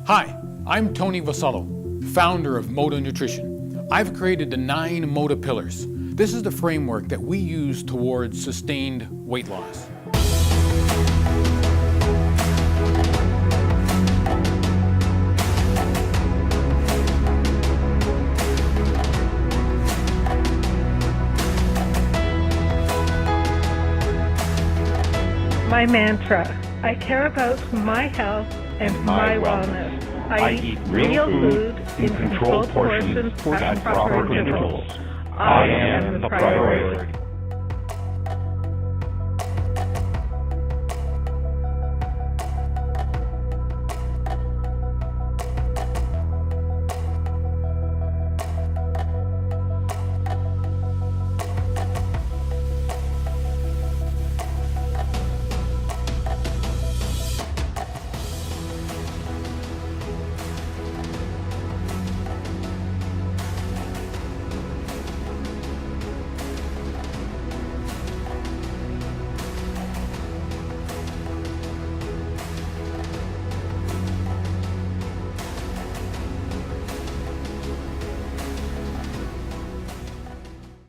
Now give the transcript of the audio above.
Hi, I'm Tony Vassallo, founder of MODA Nutrition. I've created the 9 MODA Pillars. This is the framework that we use towards sustained weight loss. My mantra: I care about my health and my wellness. I eat real food in controlled portions at proper intervals. I am the priority.